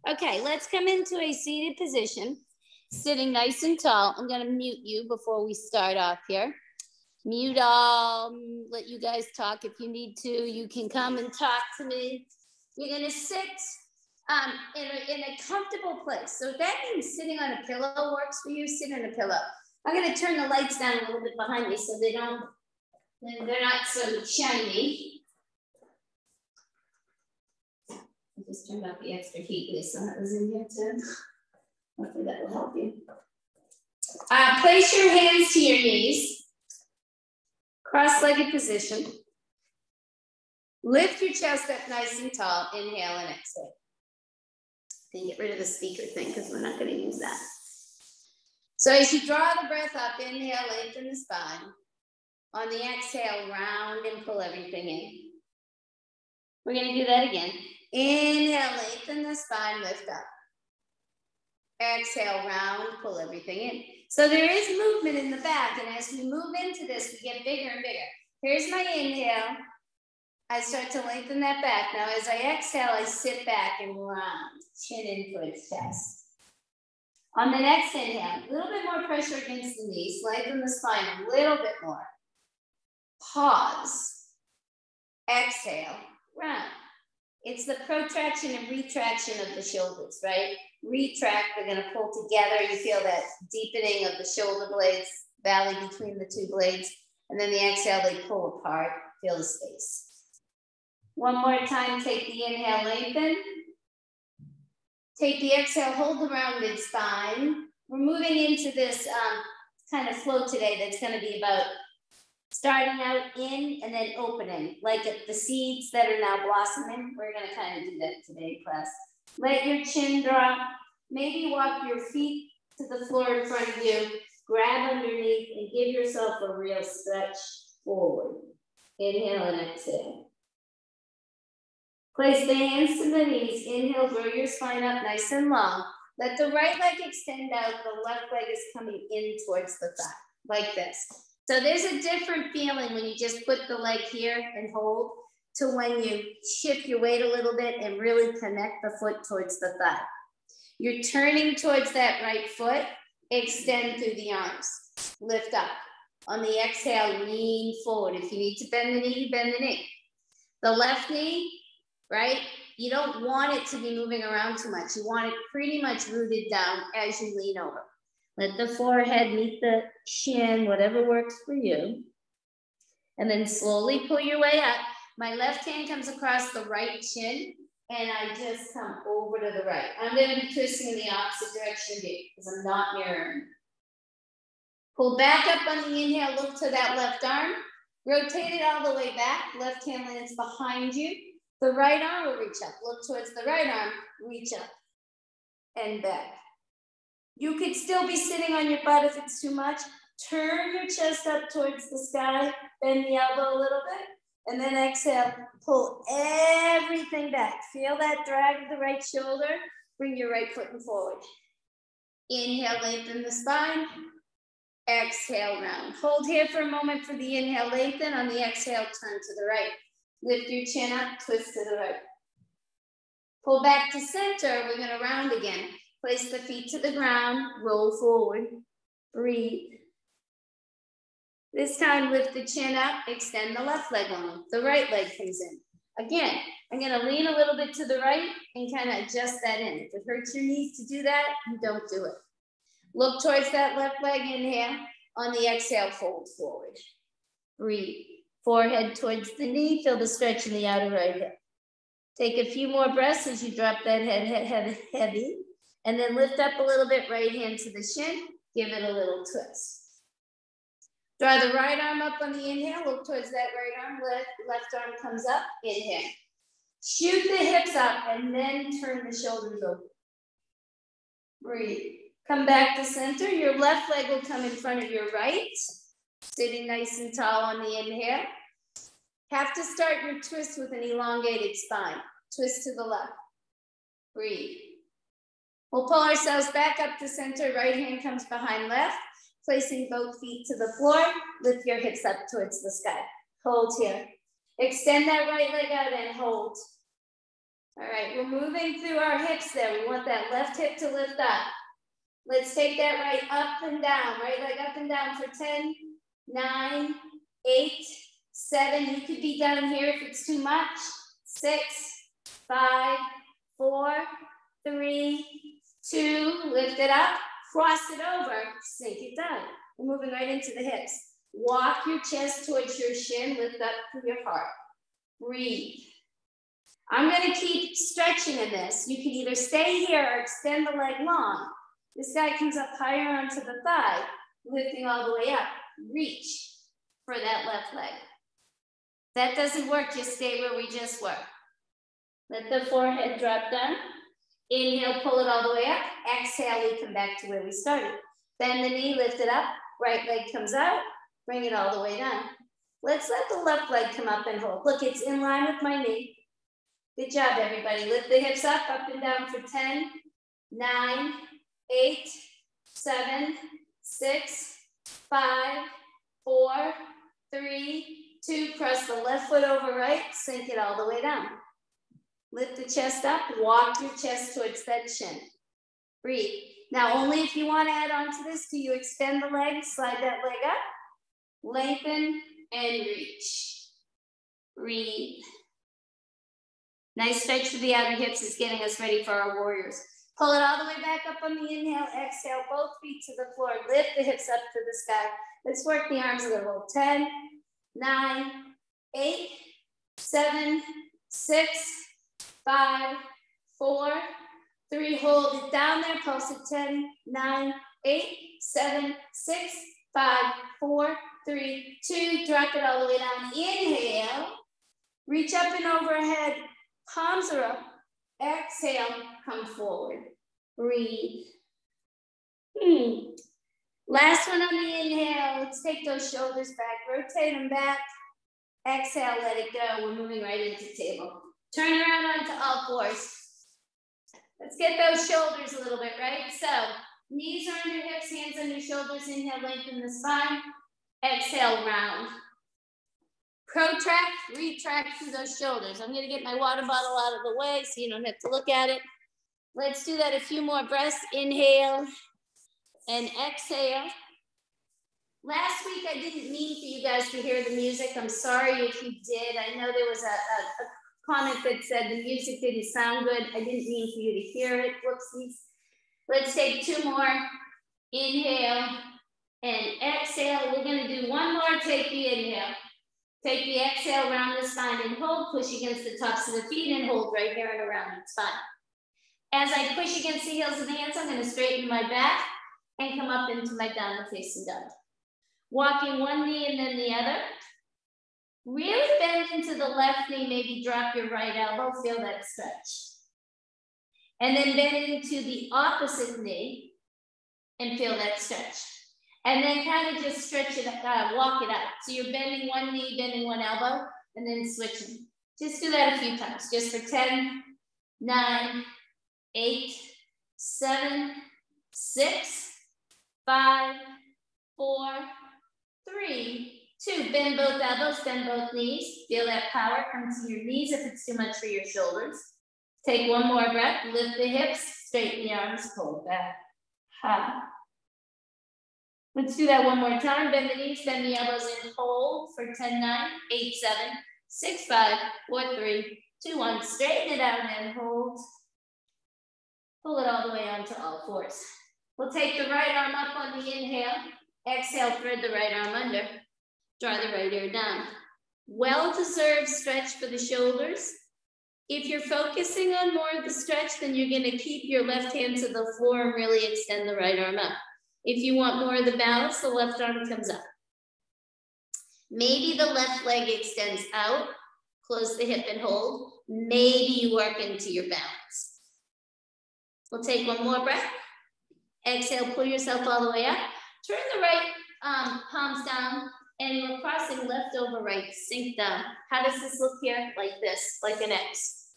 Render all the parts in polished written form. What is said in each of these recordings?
Okay, let's come into a seated position, sitting nice and tall. I'm going to mute you before we start off here. Mute all, let you guys talk if you need to. You can come and talk to me. You're going to sit in a comfortable place. So if that means sitting on a pillow works for you, sit on a pillow. I'm going to turn the lights down a little bit behind me so they're not so shiny. I just turned up the extra heat, Lisa. That was in here too. Hopefully that will help you. Place your hands to your knees. Cross-legged position. Lift your chest up nice and tall. Inhale and exhale. Then get rid of the speaker thing because we're not going to use that. So as you draw the breath up, inhale, lengthen the spine. On the exhale, round and pull everything in. We're going to do that again. Inhale, lengthen the spine, lift up. Exhale, round, pull everything in. So there is movement in the back, and as we move into this, we get bigger and bigger. Here's my inhale. I start to lengthen that back. Now, as I exhale, I sit back and round, chin in towards chest. On the next inhale, a little bit more pressure against the knees, lengthen the spine a little bit more. Pause. Exhale, round. It's the protraction and retraction of the shoulders, right? Retract, they're going to pull together. You feel that deepening of the shoulder blades, valley between the two blades. And then the exhale, they pull apart, feel the space. One more time, take the inhale, lengthen. Take the exhale, hold the rounded spine. We're moving into this kind of flow today that's going to be about starting out in and then opening, like the seeds that are now blossoming. We're going to kind of do that today, class. Let your chin drop. Maybe walk your feet to the floor in front of you. Grab underneath and give yourself a real stretch forward. Inhale and exhale. Place the hands to the knees. Inhale, grow your spine up nice and long. Let the right leg extend out. The left leg is coming in towards the thigh, like this. So there's a different feeling when you just put the leg here and hold to when you shift your weight a little bit and really connect the foot towards the thigh. You're turning towards that right foot. Extend through the arms. Lift up. On the exhale, lean forward. If you need to bend the knee, bend the knee. The left knee, right? You don't want it to be moving around too much. You want it pretty much rooted down as you lean over. Let the forehead meet the chin, whatever works for you. And then slowly pull your way up. My left hand comes across the right chin, and I just come over to the right. I'm going to be twisting in the opposite direction of you because I'm not mirroring. Pull back up on the inhale, look to that left arm. Rotate it all the way back. Left hand lands behind you. The right arm will reach up. Look towards the right arm, reach up and back. You could still be sitting on your butt if it's too much. Turn your chest up towards the sky, bend the elbow a little bit, and then exhale, pull everything back. Feel that drag of the right shoulder. Bring your right foot forward. Inhale, lengthen the spine. Exhale, round. Hold here for a moment for the inhale, lengthen. On the exhale, turn to the right. Lift your chin up, twist to the right. Pull back to center. We're going to round again. Place the feet to the ground, roll forward, breathe. This time, lift the chin up, extend the left leg long. The right leg comes in. Again, I'm going to lean a little bit to the right and kind of adjust that in. If it hurts your knees to do that, you don't do it. Look towards that left leg, inhale. On the exhale, fold forward. Breathe. Forehead towards the knee, feel the stretch in the outer right hip. Take a few more breaths as you drop that head heavy. And then lift up a little bit, right hand to the shin. Give it a little twist. Draw the right arm up on the inhale. Look towards that right arm. Left arm comes up. Inhale. Shoot the hips up and then turn the shoulders over. Breathe. Come back to center. Your left leg will come in front of your right. Sitting nice and tall on the inhale. Have to start your twist with an elongated spine. Twist to the left. Breathe. We'll pull ourselves back up to center. Right hand comes behind left. Placing both feet to the floor. Lift your hips up towards the sky. Hold here. Extend that right leg out and hold. All right, we're moving through our hips there. We want that left hip to lift up. Let's take that right up and down, right leg up and down for 10, 9, 8, 7. You could be down here if it's too much. 6, 5, 4, 3, 2. Lift it up, cross it over, sink it down. We're moving right into the hips. Walk your chest towards your shin, lift up through your heart. Breathe. I'm going to keep stretching in this. You can either stay here or extend the leg long. This guy comes up higher onto the thigh, lifting all the way up. Reach for that left leg. If that doesn't work, just stay where we just were. Let the forehead drop down. Inhale, pull it all the way up. Exhale, we come back to where we started. Bend the knee, lift it up. Right leg comes out. Bring it all the way down. Let's let the left leg come up and hold. Look, it's in line with my knee. Good job, everybody. Lift the hips up and down for 10, 9, 8, 7, 6, 5, 4, 3, 2. Cross the left foot over right. Sink it all the way down. Lift the chest up. Walk your chest towards that shin. Breathe. Now, only if you want to add on to this, do you extend the leg, slide that leg up, lengthen, and reach. Breathe. Nice stretch for the outer hips is getting us ready for our warriors. Pull it all the way back up on the inhale. Exhale, both feet to the floor. Lift the hips up to the sky. Let's work the arms a little. 10, 9, 8, 7, 6, 5, 4, 3. Hold it down there. Pulse it. 10, 9, 8, 7, 6, 5, 4, 3, 2. Drop it all the way down. Inhale. Reach up and overhead. Palms are up. Exhale, come forward. Breathe. Last one on the inhale. Let's take those shoulders back. Rotate them back. Exhale, let it go. We're moving right into table. Turn around onto all fours. Let's get those shoulders a little bit, right? So, knees are under hips, hands under shoulders. Inhale, lengthen the spine. Exhale, round. Protract, retract through those shoulders. I'm going to get my water bottle out of the way so you don't have to look at it. Let's do that a few more breaths. Inhale and exhale. Last week, I didn't mean for you guys to hear the music. I'm sorry if you did. I know there was a comment that said the music didn't sound good. I didn't mean for you to hear it. Whoopsies. Let's take 2 more. Inhale and exhale. We're going to do one more. Take the inhale. Take the exhale, round the spine and hold. Push against the tops of the feet and hold right here and around. It's fine. As I push against the heels of the hands, I'm going to straighten my back and come up into my downward facing dog. Walking one knee and then the other. Really bend into the left knee, maybe drop your right elbow, feel that stretch. And then bend into the opposite knee and feel that stretch. And then kind of just stretch it, walk it out. So you're bending one knee, bending one elbow, and then switching. Just do that a few times, just for 10, 9, 8, 7, 6, 5, 4, 3, 2. Bend both elbows, bend both knees. Feel that power come to your knees if it's too much for your shoulders. Take one more breath, lift the hips, straighten the arms, pull it back. Ha. Let's do that one more time. Bend the knees, bend the elbows in, hold for 10, 9, 8, 7, 6, 5, 4, 3, 2, 1. Straighten it out and hold. Pull it all the way onto all fours. We'll take the right arm up on the inhale. Exhale, thread the right arm under. Draw the right ear down. Well-deserved stretch for the shoulders. If you're focusing on more of the stretch, then you're going to keep your left hand to the floor and really extend the right arm up. If you want more of the balance, the left arm comes up. Maybe the left leg extends out. Close the hip and hold. Maybe you work into your balance. We'll take one more breath. Exhale, pull yourself all the way up. Turn the right palms down, and we're crossing left over right. Sink down. How does this look here? Like this, like an X.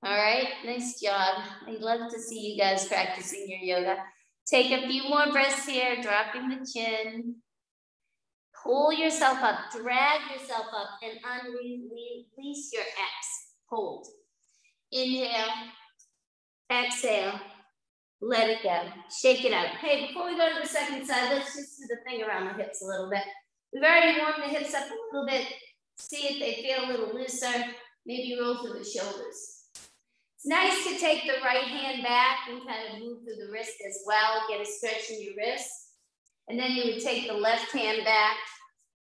All right, nice job. I'd love to see you guys practicing your yoga. Take a few more breaths here, dropping the chin. Pull yourself up, drag yourself up, and release your X. Hold. Inhale, exhale, let it go. Shake it out. Hey, before we go to the second side, let's just do the thing around the hips a little bit. We've already warmed the hips up a little bit. See if they feel a little looser. Maybe roll through the shoulders. It's nice to take the right hand back and kind of move through the wrist as well. Get a stretch in your wrist. And then you would take the left hand back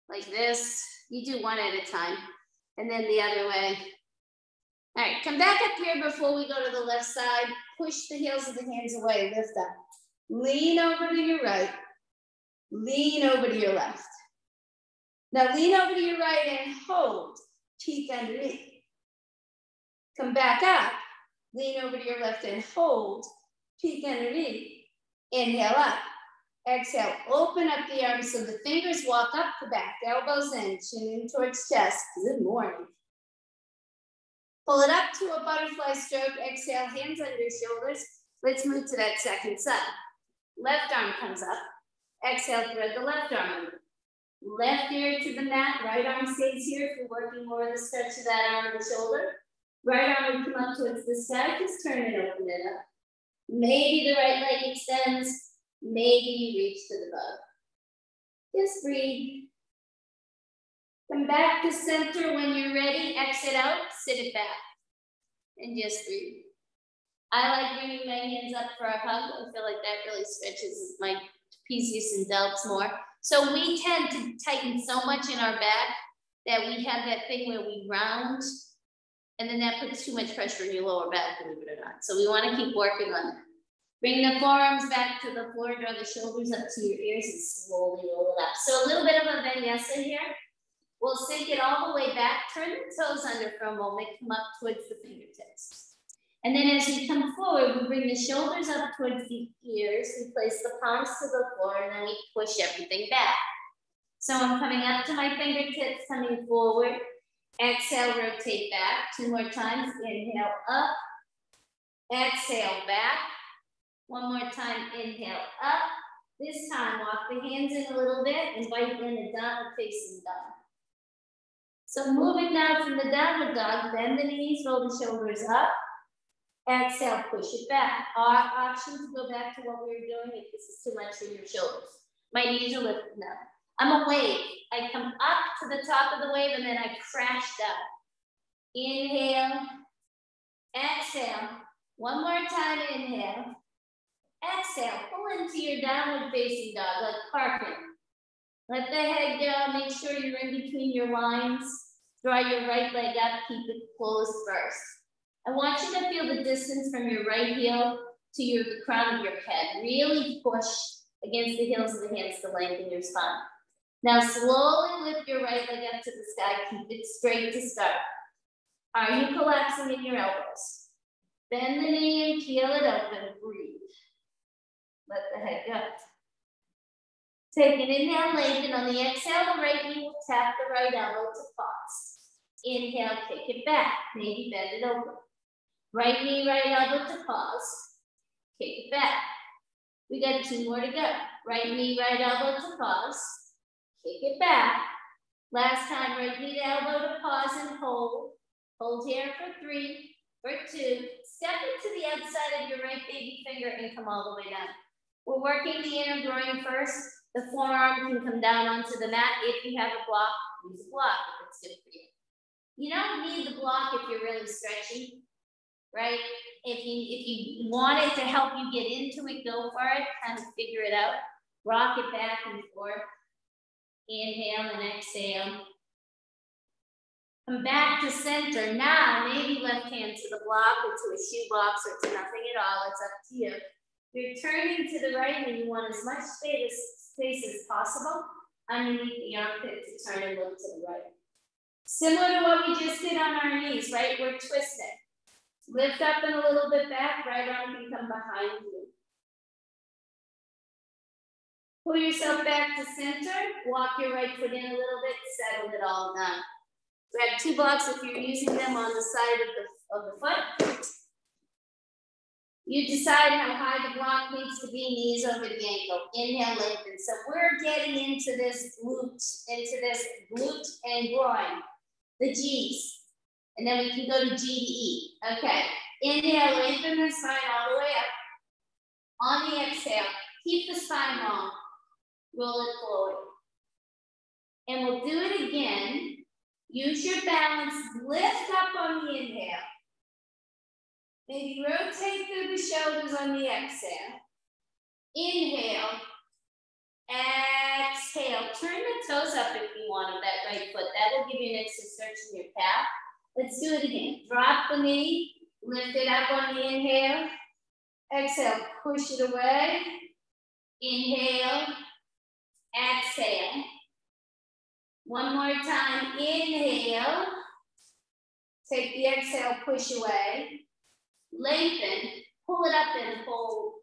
like this. You do one at a time. And then the other way. All right, come back up here before we go to the left side. Push the heels of the hands away, lift up. Lean over to your right. Lean over to your left. Now lean over to your right and hold. Peek underneath. Come back up. Lean over to your left and hold. Peek underneath. Inhale up. Exhale, open up the arms so the fingers walk up the back, elbows in, chin in towards chest. Good morning. Pull it up to a butterfly stroke. Exhale, hands under your shoulders. Let's move to that second side. Left arm comes up. Exhale, thread the left arm under. Left ear to the mat. Right arm stays here if you're working more of the stretch of that arm and the shoulder. Right arm would come up towards the sky. Just turn it, open it up. Maybe the right leg extends. Maybe you reach to the bow. Just breathe. Come back to center when you're ready. Exit out, sit it back. And just breathe. I like bringing my hands up for a hug. I feel like that really stretches my trapezius and delts more. So we tend to tighten so much in our back that we have that thing where we round, and then that puts too much pressure in your lower back, believe it or not. So we want to keep working on that. Bring the forearms back to the floor, draw the shoulders up to your ears and slowly roll it up. So a little bit of a vinyasa here. We'll sink it all the way back, turn the toes under for a moment, come up towards the fingertips. And then as we come forward, we bring the shoulders up towards the ears, we place the palms to the floor, and then we push everything back. So I'm coming up to my fingertips, coming forward. Exhale, rotate back. 2 more times. Inhale, up. Exhale, back. 1 more time, inhale, up. This time, walk the hands in a little bit, invite in a downward facing dog. So moving down from the downward dog, bend the knees, roll the shoulders up. Exhale, push it back. Our option to go back to what we were doing if this is too much for your shoulders. My knees are lifted now. I'm a wave. I come up to the top of the wave and then I crash down. Inhale, exhale. 1 more time, inhale. Exhale, pull into your downward facing dog, like parking. Let the head go, make sure you're in between your lines. Draw your right leg up, keep it closed first. I want you to feel the distance from your right heel to the crown of your head. Really push against the heels of the hands to lengthen your spine. Now slowly lift your right leg up to the sky, keep it straight to start. Are you collapsing in your elbows? Bend the knee and peel it open, breathe. Let the head go. Take an inhale, lengthen. On the exhale, the right knee will tap the right elbow to pause. Inhale, kick it back. Maybe bend it over. Right knee, right elbow to pause. Kick it back. We got 2 more to go. Right knee, right elbow to pause. Kick it back. Last time, right knee to elbow to pause and hold. Hold here for 3, for 2. Step into the outside of your right baby finger and come all the way down. We're working the inner groin first. The forearm can come down onto the mat. If you have a block, use a block if it's good for you. You don't need the block if you're really stretchy, right? If you want it to help you get into it, go for it. Kind of figure it out. Rock it back and forth. Inhale and exhale. Come back to center. Now, maybe left hand to the block or to a shoe box or to nothing at all. It's up to you. You're turning to the right and you want as much space as possible underneath the armpit to turn and look to the right. Similar to what we just did on our knees, right? We're twisting. Lift up and a little bit back. Right arm can come behind you. Pull yourself back to center. Walk your right foot in a little bit. Settle it all down. Grab 2 blocks if you're using them on the side of the foot. You decide how high the block needs to be, knees over the ankle. Inhale, lengthen. So we're getting into this glute and groin, the G's. And then we can go to G to E. Okay. Inhale, lengthen the spine all the way up. On the exhale, keep the spine long. Roll it forward. And we'll do it again. Use your balance. Lift up on the inhale. Maybe rotate through the shoulders on the exhale. Inhale. Exhale. Turn the toes up if you want of that right foot. That will give you an extra stretch in your calf. Let's do it again. Drop the knee. Lift it up on the inhale. Exhale. Push it away. Inhale. Exhale. One more time. Inhale. Take the exhale. Push away. Lengthen. Pull it up and hold.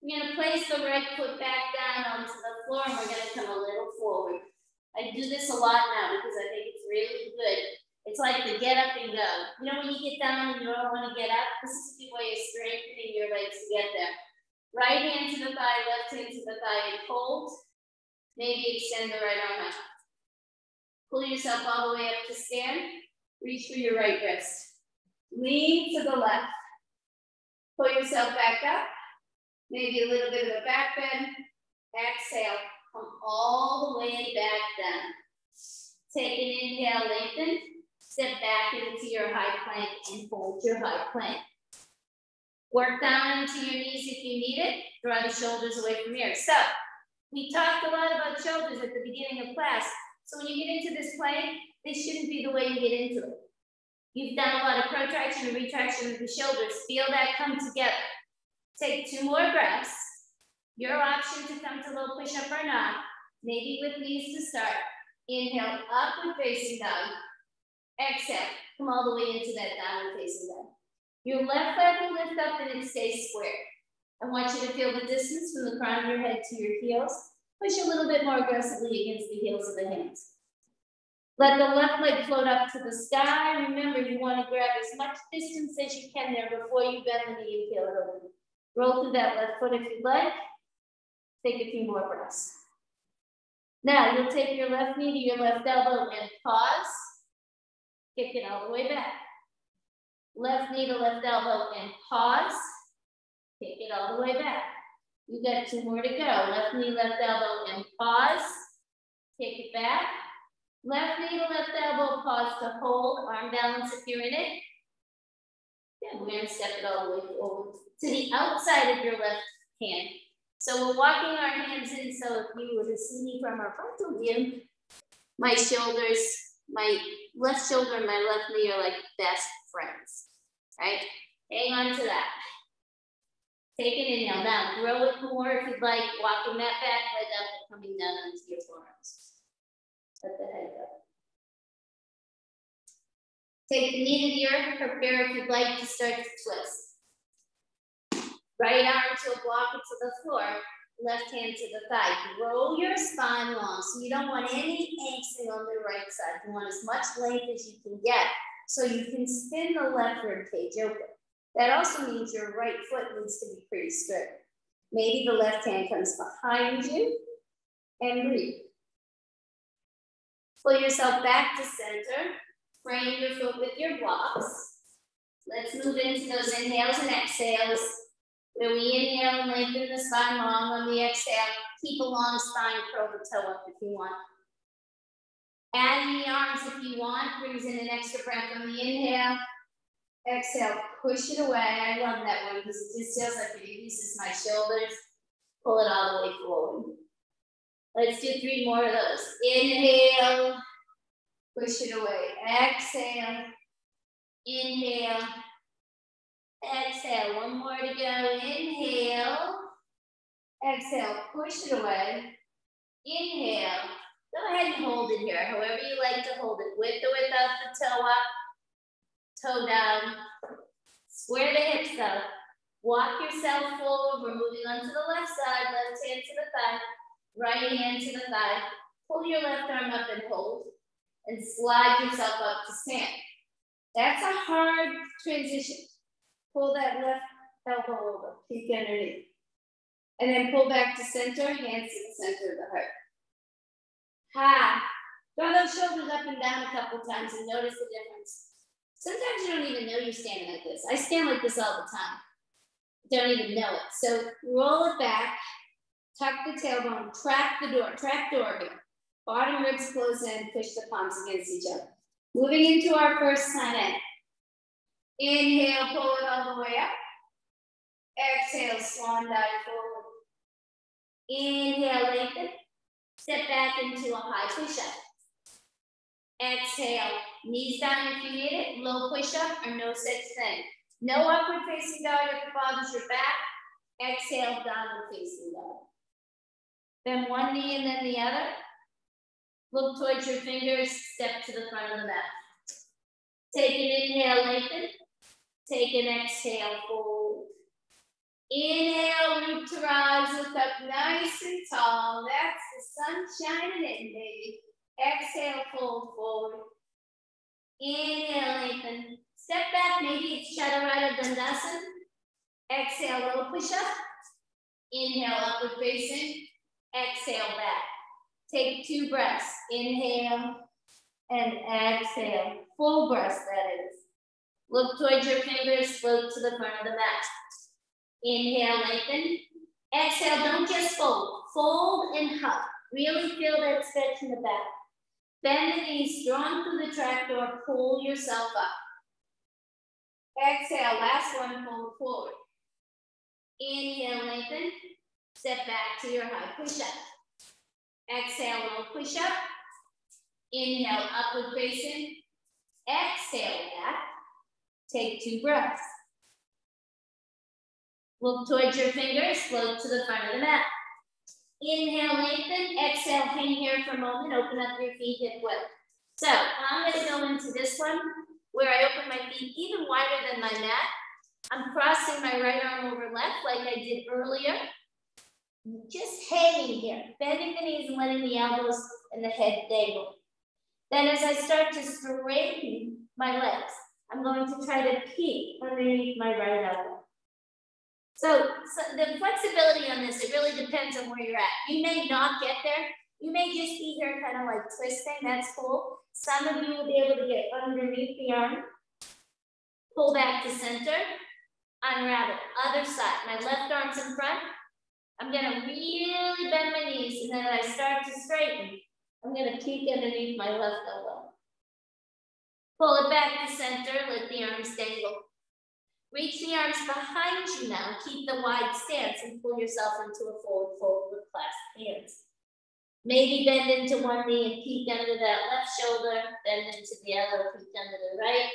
We're going to place the right foot back down onto the floor and we're going to come a little forward. I do this a lot now because I think it's really good. It's like the get up and go. You know when you get down and you don't want to get up? This is a good way of strengthening your legs to get there. Right hand to the thigh, left hand to the thigh and hold. Maybe extend the right arm out. Pull yourself all the way up to stand. Reach for your right wrist. Lean to the left. Pull yourself back up. Maybe a little bit of a back bend. Exhale. Come all the way back down. Take an inhale, lengthen. Step back into your high plank and hold your high plank. Work down into your knees if you need it. Draw the shoulders away from here. So, we talked a lot about shoulders at the beginning of class. So when you get into this plank, this shouldn't be the way you get into it. You've done a lot of protraction and retraction of the shoulders. Feel that come together. Take 2 more breaths. Your option to come to low push-up or not. Maybe with knees to start. Inhale, upward facing dog. Exhale, come all the way into that downward facing dog. Your left leg will lift up and it stays square. I want you to feel the distance from the crown of your head to your heels. Push a little bit more aggressively against the heels of the hands. Let the left leg float up to the sky. Remember, you want to grab as much distance as you can there before you bend the knee and peel it over. Roll through that left foot if you'd like. Take a few more breaths. Now, you'll take your left knee to your left elbow and pause. Kick it all the way back. Left knee to left elbow and pause. Kick it all the way back. You got 2 more to go. Left knee, left elbow, and pause. Kick it back. Left knee to left elbow, pause to hold. Arm balance if you're in it. Then we're going to step it all the way forward to the outside of your left hand. So we're walking our hands in. So if you were to see me from our frontal view, my shoulders, my left shoulder and my left knee are like best friends, right? Hang on to that. Take an inhale. Now, grow it more if you'd like, walking that back leg up and coming down onto your forearms. Let the head go. Take the knee to the earth, prepare if you'd like to start to twist. Right arm to a block it to the floor, left hand to the thigh. Grow your spine long, so you don't want any angsting on the right side. You want as much length as you can get, so you can spin the left rib cage open. That also means your right foot needs to be pretty straight. Maybe the left hand comes behind you and breathe. Pull yourself back to center. Frame your foot with your blocks. Let's move into those inhales and exhales. Where we inhale and lengthen the spine long. On the exhale, keep a long spine, curl the toe up if you want. Adding the arms if you want, brings in an extra breath on the inhale. Exhale, push it away. I love that one because it just feels like it releases my shoulders. Pull it all the way forward. Let's do 3 more of those. Inhale, push it away. Exhale, inhale, exhale. 1 more to go. Inhale, exhale, push it away. Inhale, go ahead and hold it here, however you like to hold it, with or without the toe up. Toe down, square the hips up, walk yourself forward. We're moving on to the left side, left hand to the thigh, right hand to the thigh. Pull your left arm up and hold, and slide yourself up to stand. That's a hard transition. Pull that left elbow over, peek underneath. And then pull back to center, hands to the center of the heart. Ha, Draw those shoulders up and down a couple times and notice the difference. Sometimes you don't even know you're standing like this. I stand like this all the time. Don't even know it. So roll it back, tuck the tailbone, track door here. Bottom ribs close in, push the palms against each other. Moving into our first sign in. Inhale, pull it all the way up. Exhale, swan dive forward. Inhale, lengthen. Step back into a high push-up. Exhale, knees down if you need it. Low push-up or no such thing. No upward facing dog if it bothers your back. Exhale, downward facing dog. Then one knee and then the other. Look towards your fingers, step to the front of the mat. Take an inhale, lengthen. Take an exhale, fold. Inhale, root to rise, look up nice and tall. That's the sun shining in, baby. Exhale, fold forward. Inhale, lengthen. Step back, maybe it's Chaturanga Dandasana. Exhale, low push up. Inhale, upward facing. Exhale, back. Take 2 breaths. Inhale and exhale. Full breaths, that is. Look towards your fingers, float to the front of the mat. Inhale, lengthen. Exhale, don't just fold. Fold and hug. Really feel that stretch in the back. Bend the knees, strong through the trapdoor, pull yourself up. Exhale, last one, fold forward. Inhale, lengthen. Step back to your high push-up. Exhale, low push-up. Inhale, upward facing. Exhale, back. Take 2 breaths. Look towards your fingers, float to the front of the mat. Inhale, lengthen. Exhale, hang here for a moment. Open up your feet hip width. So I'm going to go into this one where I open my feet even wider than my mat. I'm crossing my right arm over left like I did earlier. Just hanging here, bending the knees and letting the elbows and the head dangle. Then as I start to straighten my legs, I'm going to try to peek underneath my right elbow. So the flexibility on this, it really depends on where you're at. You may not get there. You may just be here kind of like twisting. That's cool. Some of you will be able to get underneath the arm, pull back to center, unravel. Other side, my left arm's in front. I'm gonna really bend my knees, and then as I start to straighten, I'm gonna peek underneath my left elbow. Pull it back to center, let the arms dangle. Reach the arms behind you now, keep the wide stance and pull yourself into a forward fold with clasped hands. Maybe bend into one knee and peek under that left shoulder, bend into the other, peek under the right.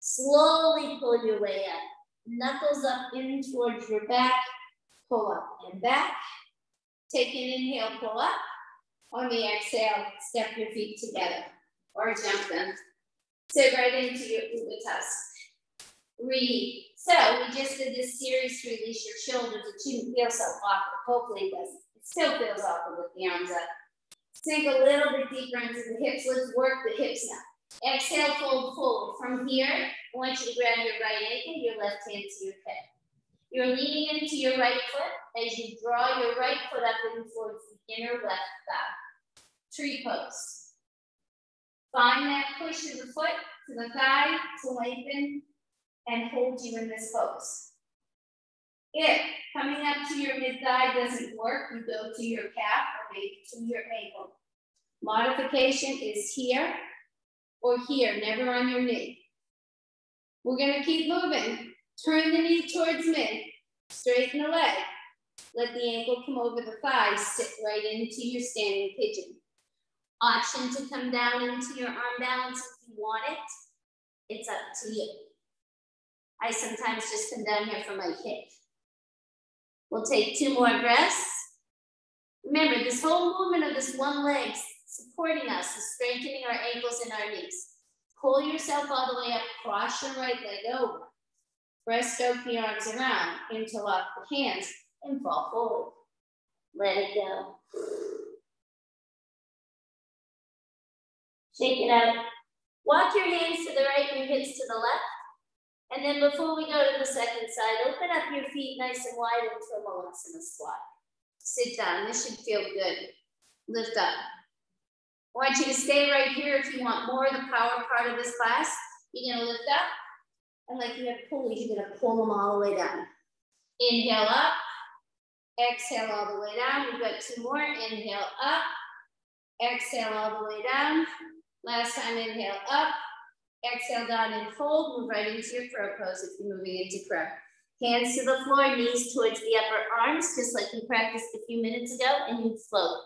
Slowly pull your way up. Knuckles up in towards your back, pull up and back. Take an inhale, pull up. On the exhale, step your feet together or jump them. Sit right into your Utkatasana. Breathe. So we just did this series to release your shoulders. It shouldn't feel so awkward. Hopefully it doesn't. It still feels awkward with the arms up. Sink a little bit deeper into the hips. Let's work the hips now. Exhale, fold forward. From here, I want you to grab your right ankle, your left hand to your hip. You're leaning into your right foot as you draw your right foot up in towards the inner left thigh. Tree pose. Find that push of the foot to the thigh to lengthen and hold you in this pose. If coming up to your mid-thigh doesn't work, you go to your calf or maybe to your ankle. Modification is here or here, never on your knee. We're gonna keep moving. Turn the knee towards mid, straighten the leg. Let the ankle come over the thigh, sit right into your standing pigeon. Option to come down into your arm balance if you want it. It's up to you. I sometimes just come down here for my hip. We'll take 2 more breaths. Remember, this whole movement of this one leg supporting us is strengthening our ankles and our knees. Pull yourself all the way up, cross your right leg over. Breaststroke the arms around, interlock the hands, and fall forward. Let it go. Shake it out. Walk your hands to the right and your hips to the left. And then before we go to the second side, open up your feet nice and wide into a Malasana squat. Sit down. This should feel good. Lift up. I want you to stay right here if you want more of the power part of this class. You're gonna lift up, and like you have pulleys, you're gonna pull them all the way down. Inhale up, exhale all the way down. We've got 2 more. Inhale up, exhale all the way down. Last time, inhale up, exhale down and hold. Move right into your crow pose if you're moving into crow. Hands to the floor, knees towards the upper arms, just like we practiced a few minutes ago, and you float.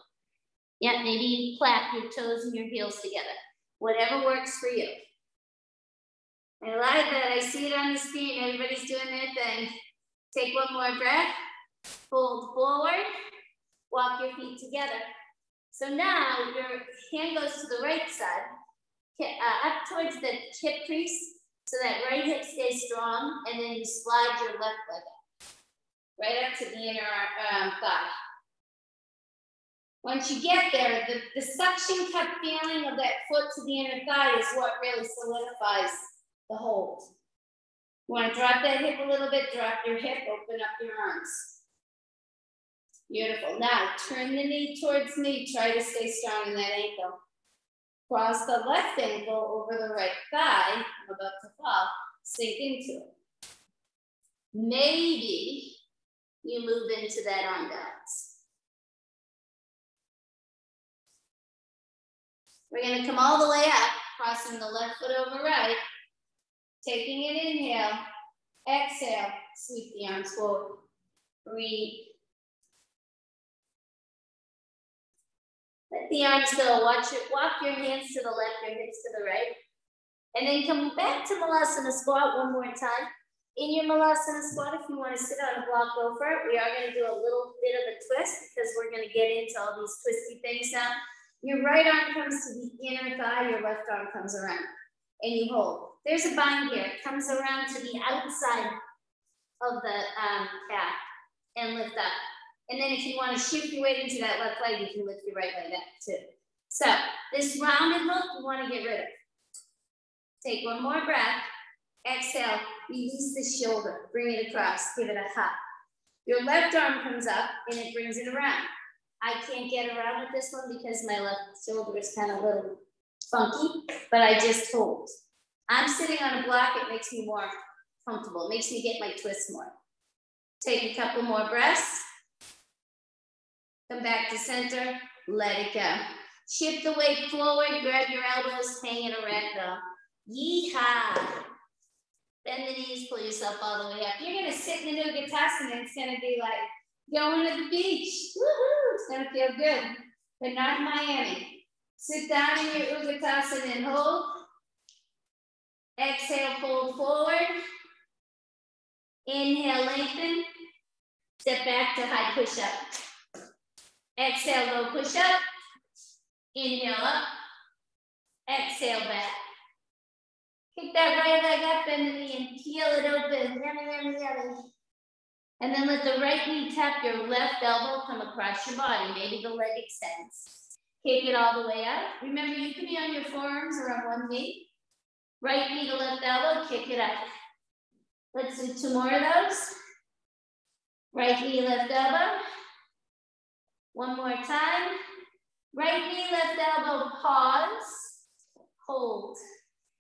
Yeah, maybe you clap your toes and your heels together. Whatever works for you. I like that. I see it on the screen. Everybody's doing their thing. Take one more breath. Fold forward. Walk your feet together. So now your hand goes to the right side, up towards the hip crease, so that right hip stays strong, and then you slide your left leg up, right up to the inner thigh. Once you get there, the suction cup feeling of that foot to the inner thigh is what really solidifies the hold. You want to drop that hip a little bit, drop your hip, open up your arms. Beautiful. Now, turn the knee towards me. Try to stay strong in that ankle. Cross the left ankle over the right thigh. I'm about to fall. Sink into it. Maybe you move into that arm balance. We're going to come all the way up, crossing the left foot over right. Taking an inhale. Exhale. Sweep the arms forward. Breathe. Let the arms go. Walk your hands to the left, your hips to the right. And then come back to Malasana squat one more time. In your Malasana squat, if you want to sit on a block, go for it. We are going to do a little bit of a twist because we're going to get into all these twisty things now. Your right arm comes to the inner thigh, your left arm comes around, and you hold. There's a bind here. It comes around to the outside of the calf and lift up. And then if you want to shift your weight into that left leg, you can lift your right leg up too. So this rounded hook, you want to get rid of. Take one more breath. Exhale, release the shoulder. Bring it across, give it a hop. Your left arm comes up and it brings it around. I can't get around with this one because my left shoulder is kind of a little funky, but I just hold. I'm sitting on a block, it makes me more comfortable. It makes me get my twist more. Take a couple more breaths. Come back to center, let it go. Shift the weight forward, grab your elbows, hang in a ragdoll. Yeehaw. Bend the knees, pull yourself all the way up. You're gonna sit in the Nugatasana, it's gonna be like going to the beach. Woohoo, it's gonna feel good, but not in Miami. Sit down in your Ugatasana and hold. Exhale, fold forward. Inhale, lengthen. Step back to high push-up. Exhale, low push-up. Inhale up. Exhale back. Kick that right leg up, bend the knee, and peel it open. Yummy, yummy, yummy. And then let the right knee tap your left elbow come across your body. Maybe the leg extends. Kick it all the way up. Remember, you can be on your forearms or on one knee. Right knee to left elbow, kick it up. Let's do 2 more of those. Right knee, left elbow. One more time. Right knee, left elbow, pause. Hold.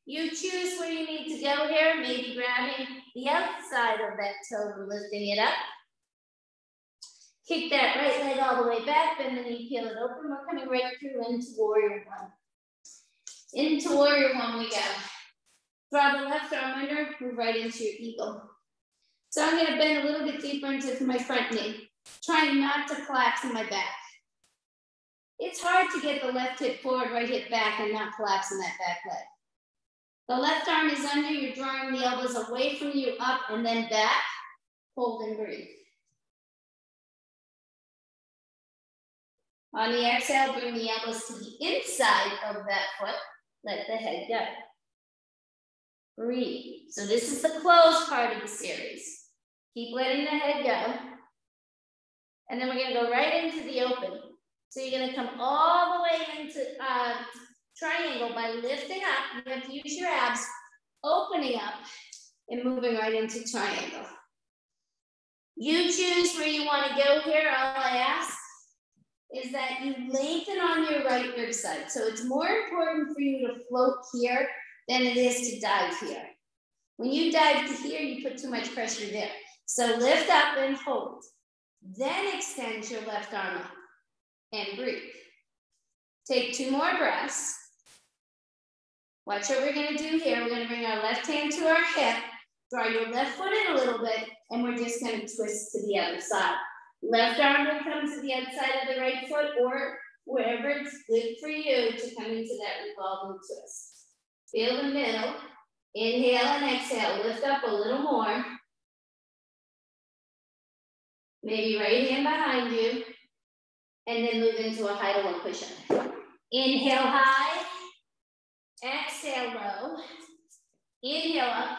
You choose where you need to go here, maybe grabbing the outside of that toe and lifting it up. Kick that right leg all the way back, bend the knee, peel it open. We're coming right through into Warrior One. Into Warrior One we go. Draw the left arm under, move right into your eagle. So I'm gonna bend a little bit deeper into my front knee, trying not to collapse in my back. It's hard to get the left hip forward, right hip back, and not collapse in that back leg. The left arm is under, you're drawing the elbows away from you, up and then back. Hold and breathe. On the exhale, bring the elbows to the inside of that foot. Let the head go. Breathe. So this is the close part of the series. Keep letting the head go. And then we're gonna go right into the open. So you're gonna come all the way into triangle by lifting up. You have to use your abs, opening up and moving right into triangle. You choose where you want to go here. All I ask is that you lengthen on your right rib side. So it's more important for you to float here than it is to dive here. When you dive to here, you put too much pressure there. So lift up and hold. Then extend your left arm up and breathe. Take 2 more breaths. Watch what we're gonna do here. We're gonna bring our left hand to our hip, draw your left foot in a little bit, and we're just gonna twist to the other side. Left arm will come to the outside of the right foot or wherever it's good for you to come into that revolving twist. Feel the middle. Inhale and exhale. Lift up a little more. Maybe right hand behind you. And then move into a high to low push-up. Inhale high. Exhale low. Inhale up.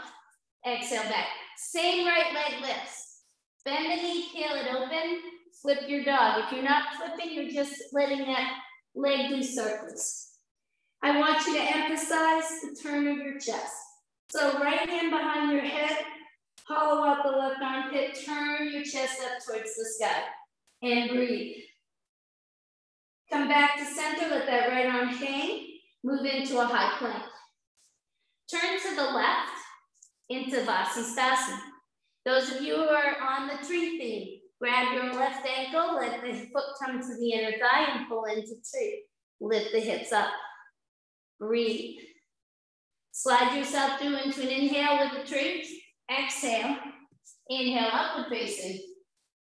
Exhale back. Same right leg lifts. Bend the knee, peel it open. Flip your dog. If you're not flipping, you're just letting that leg do circles. I want you to emphasize the turn of your chest. So right hand behind your head, hollow out the left armpit, turn your chest up towards the sky, and breathe. Come back to center, let that right arm hang, move into a high plank. Turn to the left into Vasisthasana. Those of you who are on the tree theme, grab your left ankle, let the foot come to the inner thigh and pull into tree. Lift the hips up, breathe. Slide yourself through into an inhale with the tree. Exhale, inhale, upward facing.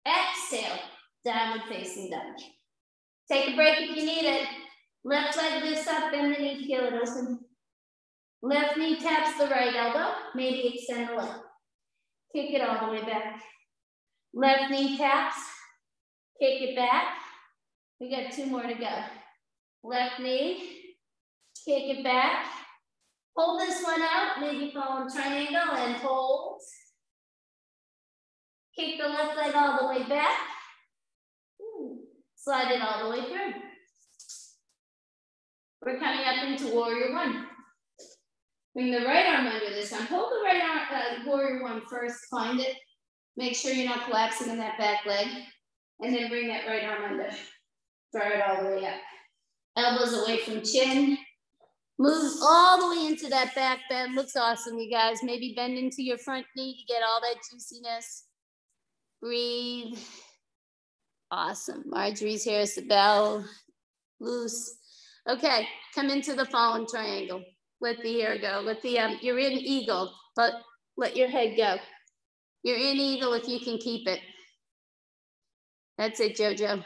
Exhale, downward facing dog. Take a break if you need it. Left leg lifts up, bend the knee, peel it open. Left knee taps the right elbow, maybe extend the leg. Kick it all the way back. Left knee taps, kick it back. We got 2 more to go. Left knee, kick it back. Hold this one out, maybe fall in triangle and hold. Kick the left leg all the way back. Slide it all the way through. We're coming up into warrior 1. Bring the right arm under this time. Hold the right arm, warrior 1 first, find it. Make sure you're not collapsing in that back leg. And then bring that right arm under. Draw it all the way up. Elbows away from chin. Move all the way into that back bend. Looks awesome, you guys. Maybe bend into your front knee to get all that juiciness. Breathe. Awesome. Marjorie's here, Sibel. Loose. Okay, come into the fallen triangle. Let the air go. Let the, you're in eagle, but let your head go. You're in eagle if you can keep it. That's it, JoJo.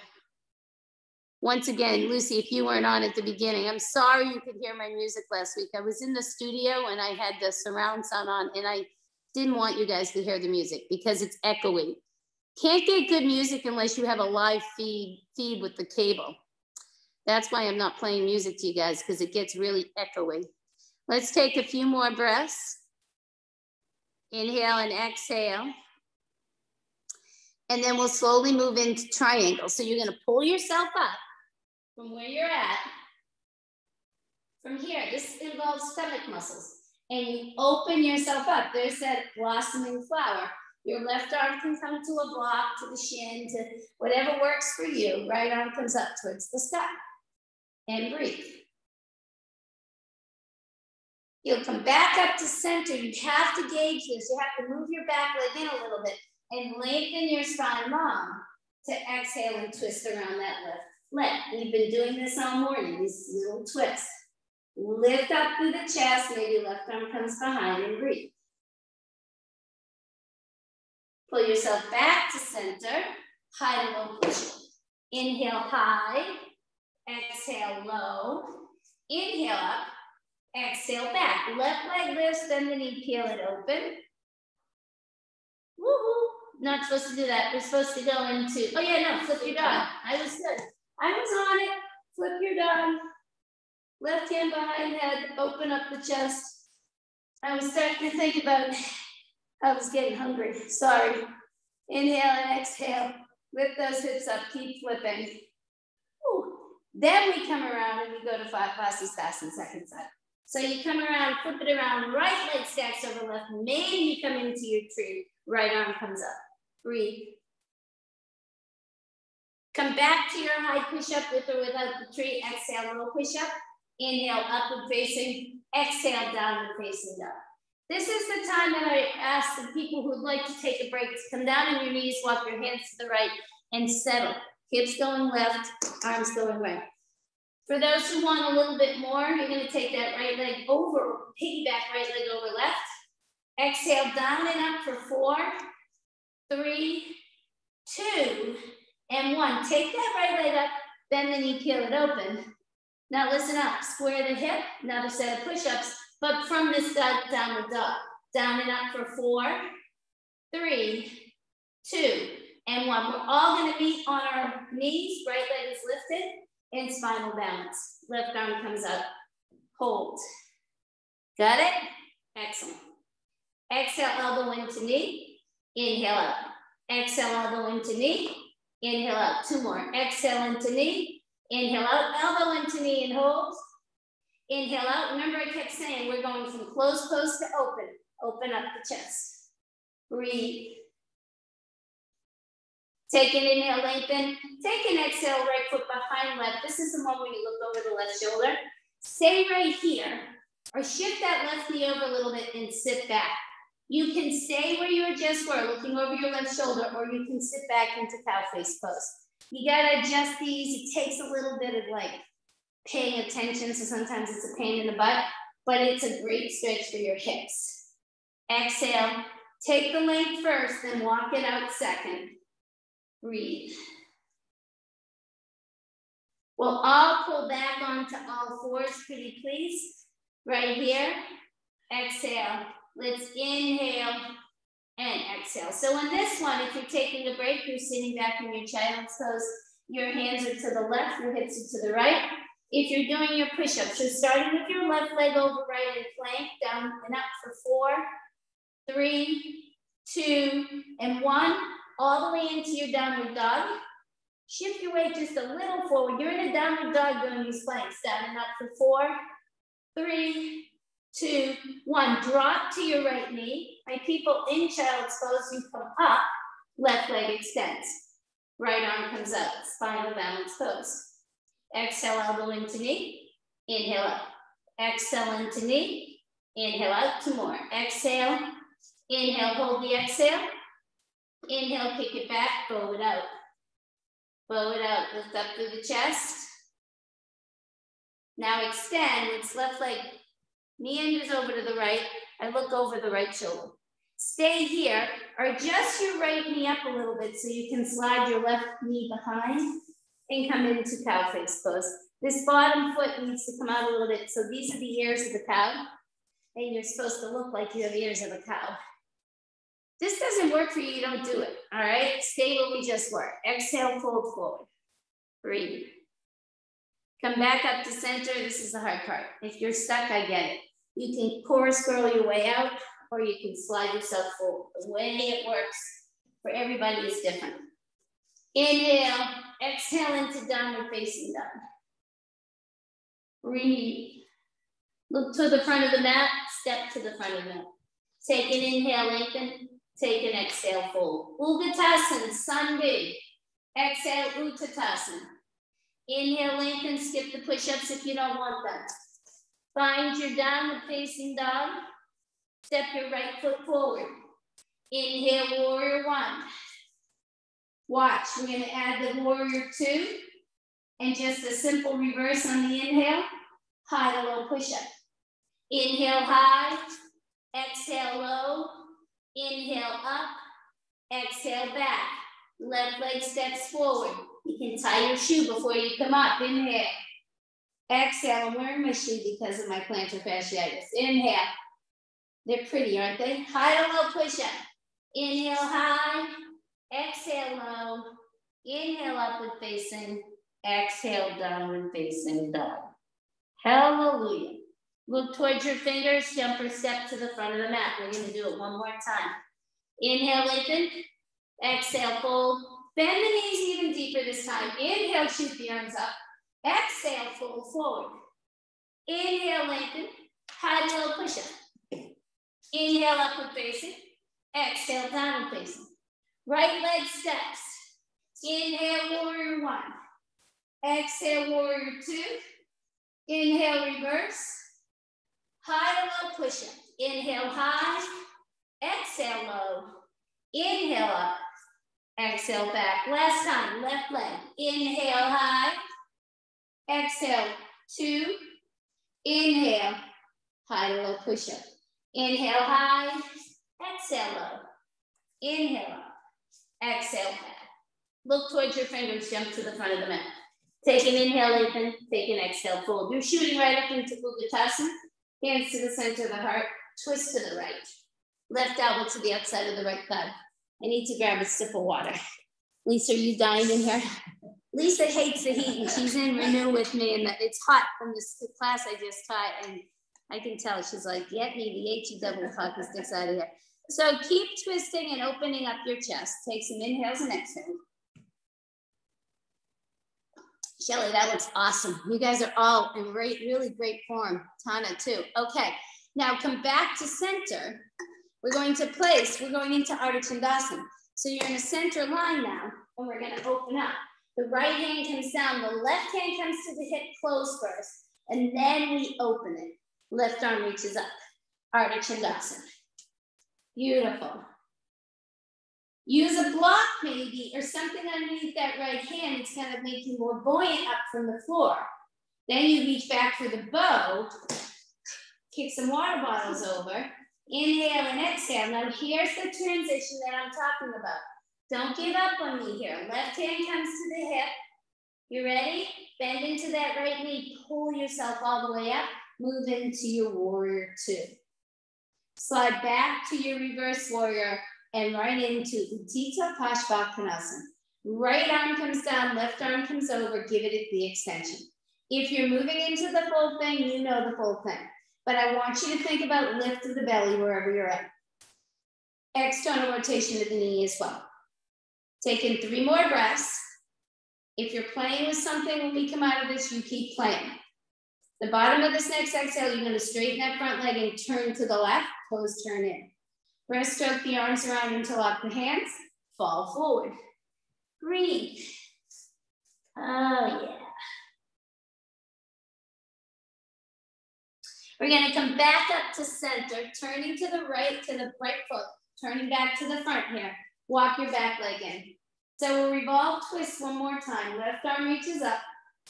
Once again, Lucy, if you weren't on at the beginning, I'm sorry you could hear my music last week. I was in the studio and I had the surround sound on and I didn't want you guys to hear the music because it's echoey. Can't get good music unless you have a live feed with the cable. That's why I'm not playing music to you guys because it gets really echoey. Let's take a few more breaths. Inhale and exhale. And then we'll slowly move into triangle. So you're gonna pull yourself up from where you're at. From here, this involves stomach muscles. And you open yourself up. There's that blossoming flower. Your left arm can come to a block, to the shin, to whatever works for you. Right arm comes up towards the sky. And breathe. You'll come back up to center. You have to gauge this. You have to move your back leg in a little bit and lengthen your spine long to exhale and twist around that left leg. We've been doing this all morning, these little twists. Lift up through the chest, maybe left arm comes behind and breathe. Pull yourself back to center, high to low push. Inhale high, exhale low, inhale up, exhale back. Left leg lifts, bend the knee, peel it open. Woohoo! Not supposed to do that. We're supposed to go into, oh yeah, no, flip your dog. I was good. I was on it. Flip your dog. Left hand behind head, open up the chest. I was starting to think about, I was getting hungry, sorry. Inhale and exhale. Lift those hips up, keep flipping. Ooh. Then we come around and we go to Vasisthasana, second side. So you come around, flip it around, right leg stacks over left. Maybe you come into your tree, right arm comes up. Breathe. Come back to your high push-up with or without the tree. Exhale, low push-up. Inhale, upward facing. Exhale, downward facing dog. This is the time that I ask the people who'd like to take a break to come down on your knees, walk your hands to the right, and settle. Hips going left, arms going right. For those who want a little bit more, you're going to take that right leg over, piggyback right leg over left. Exhale, down and up for 4, 3, 2, and 1. Take that right leg up, bend the knee, peel it open. Now listen up, square the hip, another set of push-ups, but from this downward dog. Down and up for 4, 3, 2, and 1. We're all gonna meet on our knees, right leg is lifted, and spinal balance. Left arm comes up, hold. Got it? Excellent. Exhale, elbow into knee, inhale up. Exhale, elbow into knee, inhale out. 2 more. Exhale into knee, inhale out. Elbow into knee and hold. Inhale out. Remember I kept saying we're going from closed pose to open. Open up the chest. Breathe. Take an inhale, lengthen. Take an exhale, right foot behind left. This is the one where you look over the left shoulder. Stay right here or shift that left knee over a little bit and sit back. You can stay where you just were, looking over your left shoulder, or you can sit back into cow face pose. You gotta adjust these. It takes a little bit of like paying attention, so sometimes it's a pain in the butt, but it's a great stretch for your hips. Exhale, take the length first, then walk it out second. Breathe. We'll all pull back onto all fours, pretty please. Right here, exhale. Let's inhale and exhale. So in this one, if you're taking a break, you're sitting back in your child's pose. Your hands are to the left, your hips are to the right. If you're doing your push-ups, you're starting with your left leg over right and plank, down and up for 4, 3, 2, and 1. All the way into your downward dog. Shift your weight just a little forward. You're in a downward dog doing these planks. Down and up for 4, 3, 2, 1. Drop to your right knee. My people in child's pose, you come up, left leg extends. Right arm comes up, spinal balance pose. Exhale, elbow into knee, inhale up. Exhale into knee, inhale out. 2 more. Exhale, inhale, hold the exhale. Inhale, kick it back, bow it out. Bow it out, lift up through the chest. Now extend, it's left leg. Knee enters over to the right. I look over the right shoulder. Stay here, or adjust your right knee up a little bit so you can slide your left knee behind and come into cow face pose. This bottom foot needs to come out a little bit. So these are the ears of the cow, and you're supposed to look like you have ears of a cow. This doesn't work for you, you don't do it, all right? Stay where we just were. Exhale, fold forward. Breathe. Come back up to center. This is the hard part. If you're stuck, I get it. You can chorus girl your way out, or you can slide yourself forward. The way it works for everybody is different. Inhale, exhale into downward facing dog. Breathe. Look to the front of the mat, step to the front of the mat. Take an inhale, lengthen. Take an exhale, fold. Utkatasana, Sandhi. Exhale, Utkatasana. Inhale, lengthen, skip the push-ups if you don't want them. Find your downward facing dog. Step your right foot forward. Inhale, warrior 1. Watch, we're gonna add the warrior 2. And just a simple reverse on the inhale. High to low push-up. Inhale, high. Exhale, low. Inhale, up. Exhale, back. Left leg steps forward. You can tie your shoe before you come up. Inhale. Exhale. I'm wearing my shoe because of my plantar fasciitis. Inhale. They're pretty, aren't they? High to low push-up. Inhale, high. Exhale, low. Inhale, upward facing. Exhale, downward facing dog. Hallelujah. Look towards your fingers, jump or step to the front of the mat. We're gonna do it one more time. Inhale, lengthen. Exhale, fold. Bend the knees even deeper this time. Inhale, shoot the arms up. Exhale, fold forward. Inhale, lengthen. High to low push-up. Inhale, upward facing. Exhale, downward facing. Right leg steps. Inhale, warrior one. Exhale, warrior two. Inhale, reverse. High to low push-up. Inhale, high. Exhale, low. Inhale, up. Exhale, back. Last time, left leg. Inhale, high. Exhale, two. Inhale, high to low push-up. Inhale, high. Exhale, low. Inhale, up. Exhale, back. Look towards your fingers, jump to the front of the mat. Take an inhale, lengthen. Take an exhale, fold. You're shooting right up into Utkatasana. Hands to the center of the heart. Twist to the right. Left elbow to the outside of the right thigh. I need to grab a sip of water. Lisa, are you dying in here? Lisa hates the heat and she's in Renew with me, and it's hot from the class I just taught, and I can tell she's like, get me the H-E-double hockey sticks out of here. So keep twisting and opening up your chest. Take some inhales and exhales. Shelly, that looks awesome. You guys are all in really great form. Tana too. Okay, now come back to center. We're going into Ardha Chandrasana. So you're in a center line now, and we're gonna open up. The right hand comes down, the left hand comes to the hip, close first, and then we open it. Left arm reaches up, Ardha Chandrasana. Beautiful. Use a block maybe, or something underneath that right hand. It's gonna make you more buoyant up from the floor. Then you reach back for the bow, kick some water bottles over, inhale and exhale. Now here's the transition that I'm talking about. Don't give up on me here. Left hand comes to the hip. You ready? Bend into that right knee. Pull yourself all the way up. Move into your warrior two. Slide back to your reverse warrior and right into Utthita Parsvakonasana. Right arm comes down, left arm comes over. Give it the extension. If you're moving into the full thing, you know the full thing. But I want you to think about lift of the belly wherever you're at. External rotation of the knee as well. Take in 3 more breaths. If you're playing with something when we come out of this, you keep playing. The bottom of this next exhale, you're gonna straighten that front leg and turn to the left, toes turn in. Breaststroke the arms around, interlock the hands, fall forward. Breathe. Oh yeah. We're gonna come back up to center, turning to the right foot, turning back to the front here. Walk your back leg in. So we'll revolve twist one more time. Left arm reaches up.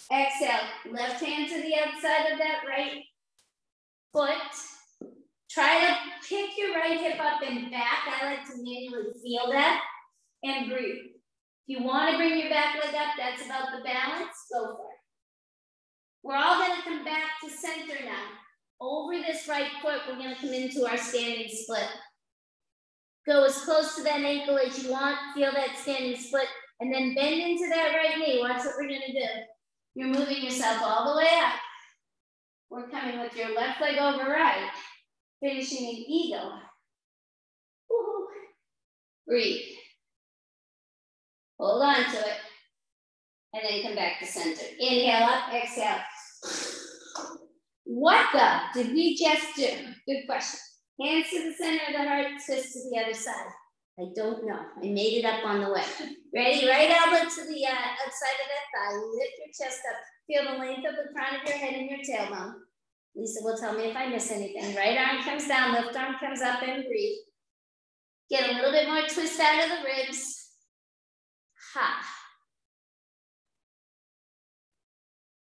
Exhale, left hand to the outside of that right foot. Try to pick your right hip up and back. I like to manually feel that and breathe. If you want to bring your back leg up, that's about the balance, go for it. We're all gonna come back to center now. Over this right foot, we're gonna come into our standing split. Go as close to that ankle as you want, feel that standing split, and then bend into that right knee. Watch what we're gonna do. You're moving yourself all the way up. We're coming with your left leg over right, finishing an eagle. Woo-hoo. Breathe. Hold on to it, and then come back to center. Inhale up, exhale. What the did we just do? Good question. Hands to the center of the heart, twist to the other side. I don't know. I made it up on the way. Ready? Right elbow to the outside of that thigh. Lift your chest up. Feel the length of the crown of your head and your tailbone. Lisa will tell me if I miss anything. Right arm comes down, left arm comes up, and breathe. Get a little bit more twist out of the ribs. Ha.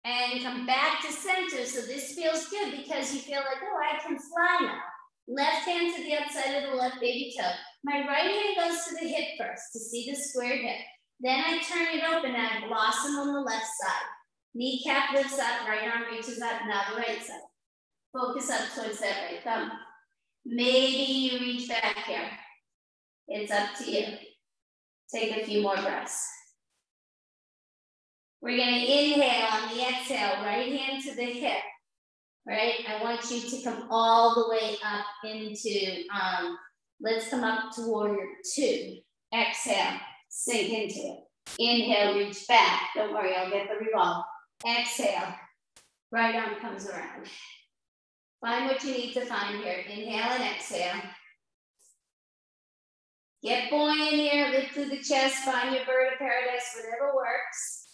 And come back to center. So this feels good because you feel like, oh, I can fly now. Left hand to the outside of the left baby toe. My right hand goes to the hip first to see the squared hip. Then I turn it open and I blossom on the left side. Kneecap lifts up, right arm reaches up, now the right side. Focus up towards that right thumb. Maybe you reach back here. It's up to you. Take a few more breaths. We're gonna inhale on the exhale, right hand to the hip. Right, I want you to come all the way up into, let's come up to warrior two. Exhale, sink into it. Inhale, reach back. Don't worry, I'll get the revolve. Exhale, right arm comes around. Find what you need to find here. Inhale and exhale. Get buoyant here, lift through the chest, find your bird of paradise, whatever works.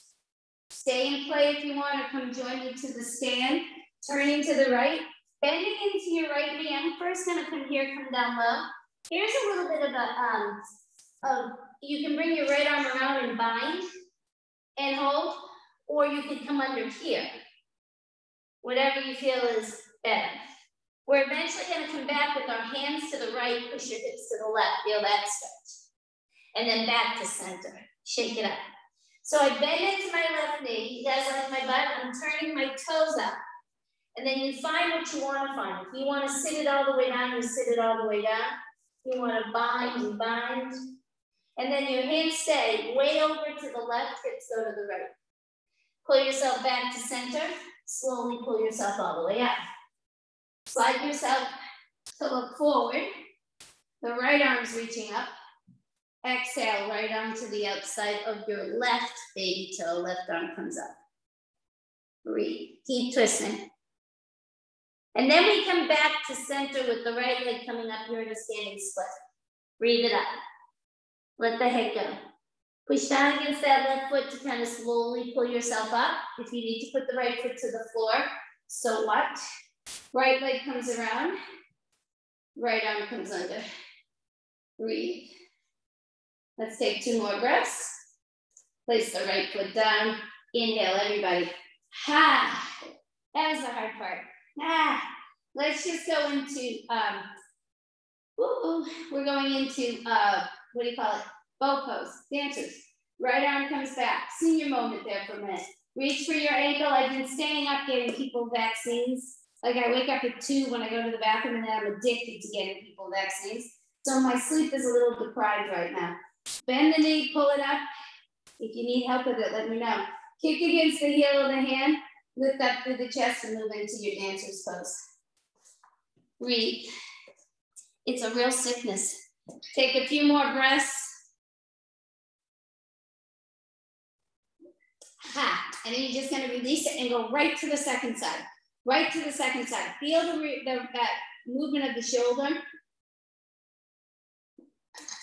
Stay in play if you want, or come join me to the stand. Turning to the right, bending into your right knee. I'm first gonna come here, come down low. Here's a little bit of a, you can bring your right arm around and bind and hold, or you can come under here. Whatever you feel is better. We're eventually gonna come back with our hands to the right, push your hips to the left, feel that stretch. And then back to center, shake it up. So I bend into my left knee. You guys like my butt? I'm turning my toes up. And then you find what you want to find. If you want to sit it all the way down, you sit it all the way down. If you want to bind, you bind. And then your hands stay way over to the left, hips go to the right. Pull yourself back to center. Slowly pull yourself all the way up. Slide yourself to look forward. The right arm's reaching up. Exhale, right arm to the outside of your left baby toe. Left arm comes up. Breathe. Keep twisting. And then we come back to center with the right leg coming up here in a standing split. Breathe it up. Let the head go. Push down against that left foot to kind of slowly pull yourself up. If you need to put the right foot to the floor, so what? Right leg comes around. Right arm comes under. Breathe. Let's take 2 more breaths. Place the right foot down. Inhale, everybody. Ha! That was the hard part. Ah! Let's just go into, we're going into, what do you call it? Bow pose, dancers. Right arm comes back. Senior moment there for a minute. Reach for your ankle. I've been staying up getting people vaccines. Like I wake up at 2 when I go to the bathroom, and then I'm addicted to getting people vaccines. So my sleep is a little deprived right now. Bend the knee, pull it up. If you need help with it, let me know. Kick against the heel of the hand, lift up through the chest and move into your dancer's pose. Breathe. It's a real sickness. Take a few more breaths. Ha. And then you're just gonna release it and go right to the second side. Right to the second side. Feel that movement of the shoulder.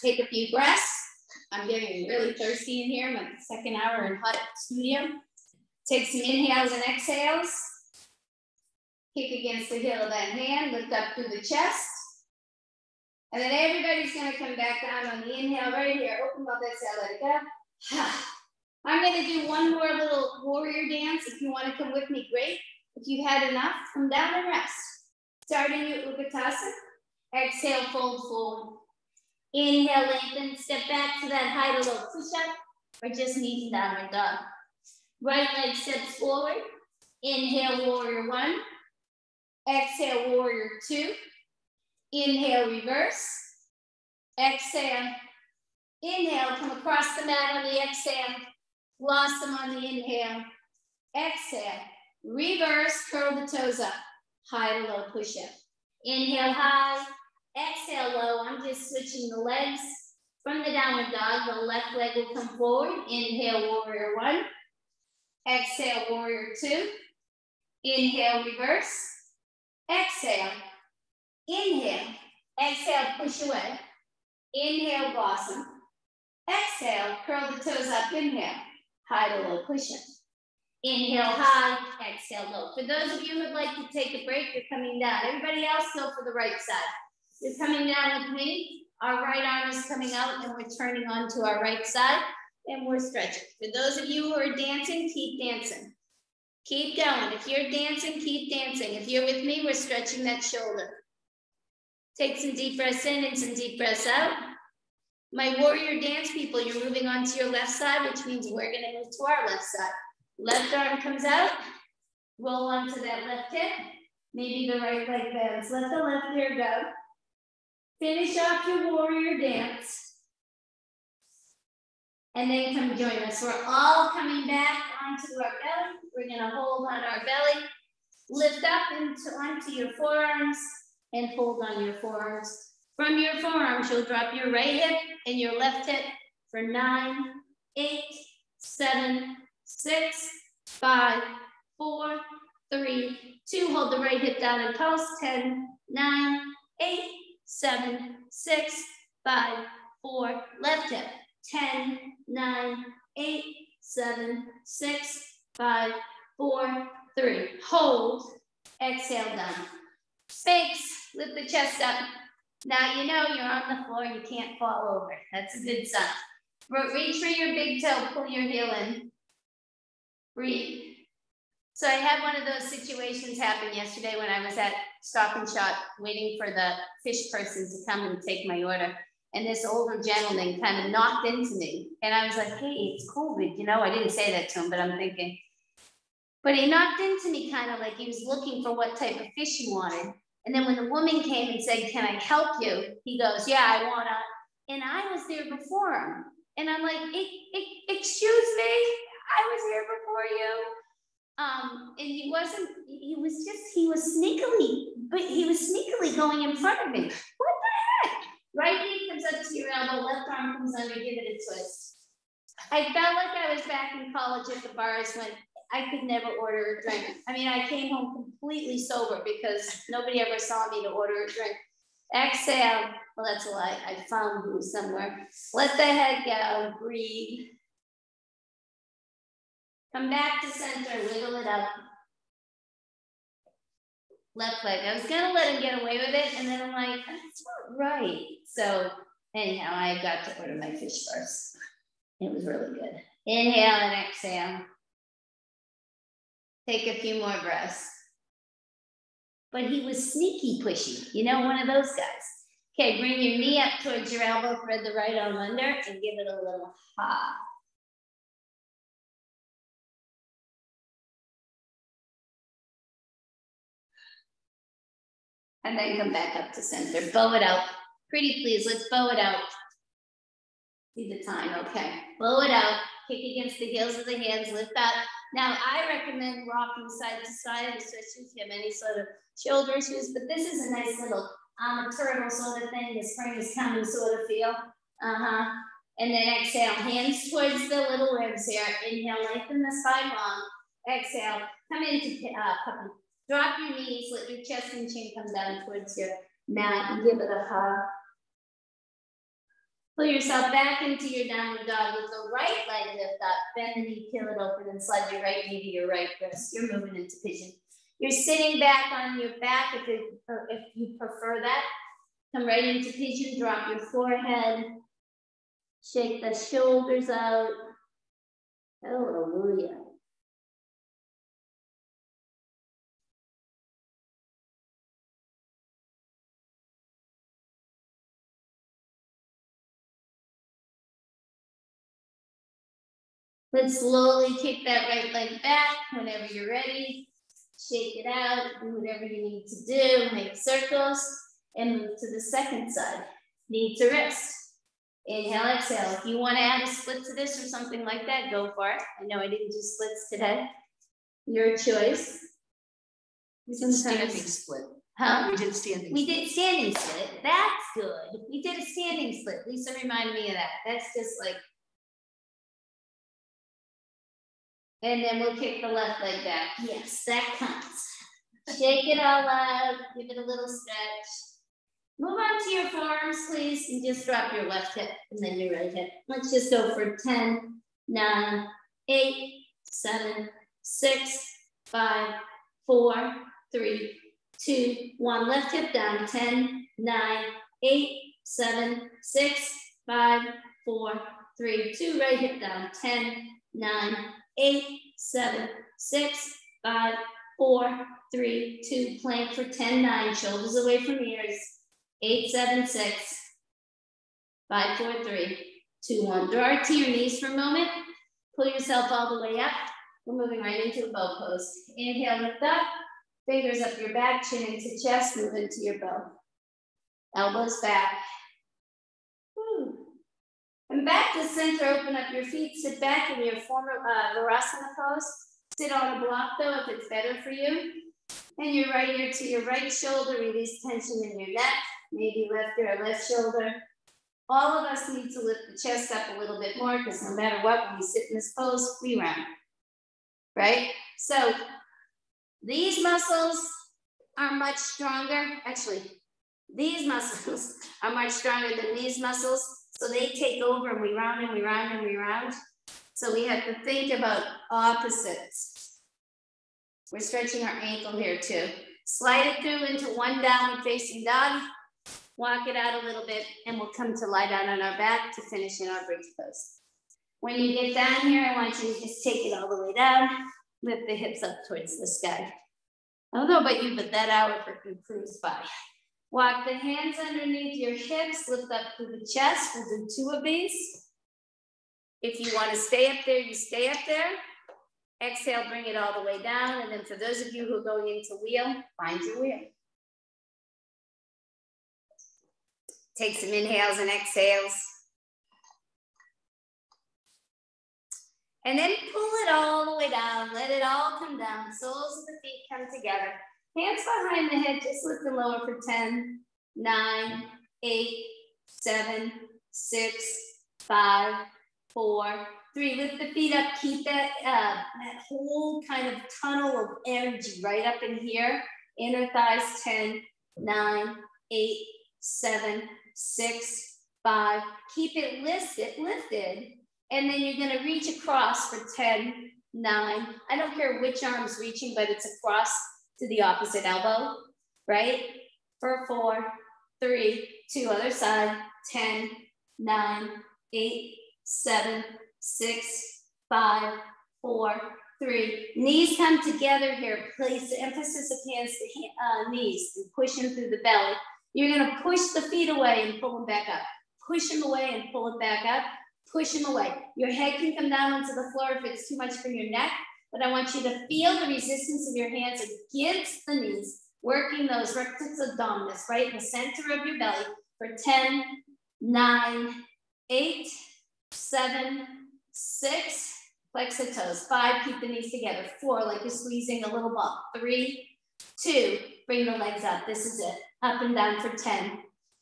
Take a few breaths. I'm getting really thirsty in here. I'm at the 2nd hour in hot studio. Take some inhales and exhales. Kick against the heel of that hand. Lift up through the chest. And then everybody's going to come back down on the inhale right here. Open mouth, exhale, let it go. I'm going to do one more little warrior dance. If you want to come with me, great. If you've had enough, come down and rest. Starting your Utkatasana. Exhale, fold forward. Inhale, lengthen, step back to that high to low push-up, or just knees and downward dog. Right leg steps forward. Inhale, warrior 1. Exhale, warrior 2. Inhale, reverse. Exhale. Inhale, come across the mat on the exhale. Blossom on the inhale. Exhale. Reverse, curl the toes up. High to low push-up. Inhale, high. Exhale, low. I'm just switching the legs. From the downward dog, the left leg will come forward. Inhale, warrior 1. Exhale, warrior 2. Inhale, reverse. Exhale. Inhale. Exhale, push away. Inhale, blossom. Exhale, curl the toes up. Inhale. High to low push-up. Inhale, high. Exhale, low. For those of you who would like to take a break, you're coming down. Everybody else go for the right side. You're coming down with me. Our right arm is coming out and we're turning onto our right side and we're stretching. For those of you who are dancing, keep dancing. Keep going. If you're dancing, keep dancing. If you're with me, we're stretching that shoulder. Take some deep breaths in and some deep breaths out. My warrior dance people, you're moving onto your left side, which means we're going to move to our left side. Left arm comes out. Roll onto that left hip. Maybe the right leg bends. Let the left ear go. Finish off your warrior dance. And then come join us. We're all coming back onto our belly. We're going to hold on our belly. Lift up onto your forearms and hold on your forearms. From your forearms, you'll drop your right hip and your left hip for 9, 8, 7, 6, 5, 4, 3, 2. Hold the right hip down and pulse. 10, 9, 8, 7, 6, 5, 4, left hip, 10, 9, 8, 7, 6, 5, 4, 3. Hold, exhale down. Spanx, lift the chest up. Now you know you're on the floor, you can't fall over. That's a good sign. Reach for your big toe, pull your heel in. Breathe. So I had one of those situations happen yesterday when I was at Stop and Shop waiting for the fish person to come and take my order. And this older gentleman kind of knocked into me. And I was like, hey, it's COVID. You know, I didn't say that to him, but I'm thinking. But he knocked into me kind of like he was looking for what type of fish he wanted. And then when the woman came and said, can I help you? He goes, yeah, I wanna. And I was there before him. And I'm like, excuse me, I was here before you. And he was sneakily going in front of me. What the heck? Right knee comes up to your elbow, left arm comes under, give it a twist. I felt like I was back in college at the bars when I could never order a drink. I mean, I came home completely sober because nobody ever saw me to order a drink. Exhale. Well, that's a lie. I found you somewhere. Let the head go. Breathe. Come back to center. Wiggle it up. Left leg. I was going to let him get away with it. And then I'm like, that's not right. So anyhow, I got to order my fish first. It was really good. Inhale and exhale. Take a few more breaths. But he was sneaky pushy, you know, one of those guys. Okay, bring your knee up towards your elbow, thread the right arm under, and give it a little ha. And then come back up to center. Bow it out. Pretty please, let's bow it out. See the time, okay. Bow it out, kick against the heels of the hands, lift up. Now, I recommend rocking side to side, especially if you have any sort of shoulder issues, but this is a nice little a turtle sort of thing, the spring is coming sort of feel. And then exhale, hands towards the little ribs here. Inhale, lengthen the spine long. Exhale, come into puppy. Drop your knees, let your chest and chin come down towards your mat and give it a hug. Pull yourself back into your downward dog with the right leg lift up. Bend the knee, peel it open, and slide your right knee to your right wrist. You're moving into pigeon. You're sitting back on your back if you prefer that. Come right into pigeon, drop your forehead. Shake the shoulders out. Hallelujah. Let's slowly kick that right leg back whenever you're ready. Shake it out, do whatever you need to do, make circles, and move to the second side. Knee to wrist. Inhale, exhale. If you want to add a split to this or something like that, go for it. I know I didn't do splits today. Your choice. We did standing split. Huh? We did standing split. We did standing split. That's good. We did a standing split. Lisa reminded me of that. That's just like. And then we'll kick the left leg back. Yes, that counts. Shake it all out. Give it a little stretch. Move on to your forearms, please, and just drop your left hip and then your right hip. Let's just go for 10, 9, 8, 7, 6, 5, 4, 3, 2, 1. Left hip down. 10, 9, 8, 7, 6, 5, 4, 3, 2. Right hip down. 10, 9, 8, 7, 6, 5, 4, 3, 2. Plank for 10, 9. Shoulders away from ears. 8, 7, 6, 5, 4, 3, 2, 1. Draw to your knees for a moment. Pull yourself all the way up. We're moving right into a bow pose. Inhale, lift up. Fingers up your back, chin into chest, move into your bow. Elbows back. Woo. And back to center, open up your feet, sit back in your former Virasana pose. Sit on a block though, if it's better for you. And your right ear to your right shoulder, release tension in your neck. Maybe lift your left shoulder. All of us need to lift the chest up a little bit more because no matter what, when we sit in this pose, we round, right? So these muscles are much stronger. Actually, these muscles are much stronger than these muscles. So they take over and we round and we round and we round. So we have to think about opposites. We're stretching our ankle here too. Slide it through into one downward facing dog. Walk it out a little bit and we'll come to lie down on our back to finish in our bridge pose. When you get down here, I want you to just take it all the way down. Lift the hips up towards the sky. I don't know about you, but that hour cruise by. Walk the hands underneath your hips, lift up through the chest. We'll do 2 of these. If you want to stay up there, you stay up there. Exhale, bring it all the way down. And then for those of you who are going into wheel, find your wheel. Take some inhales and exhales. And then pull it all the way down. Let it all come down. Soles of the feet come together. Hands behind the head, just lift and lower for 10, 9, 8, 7, 6, 5, 4, 3. Lift the feet up. Keep that, that whole kind of tunnel of energy right up in here. Inner thighs, 10, 9, 8, 7, 6, 5. Keep it lifted. And then you're going to reach across for 10, 9. I don't care which arm's reaching, but it's across to the opposite elbow, right? For 4, 3, 2, other side, 10, 9, 8, 7, 6, 5, 4, 3. Knees come together here. Place the emphasis of hands to knees and push them through the belly. You're going to push the feet away and pull them back up. Push them away and pull it back up. Push them away. Your head can come down onto the floor if it's too much for your neck, but I want you to feel the resistance of your hands against the knees, working those rectus abdominis right in the center of your belly for 10, 9, 8, 7, 6, flex the toes. 5, keep the knees together. 4, like you're squeezing a little ball. 3, 2, bring the legs up. This is it. Up and down for 10.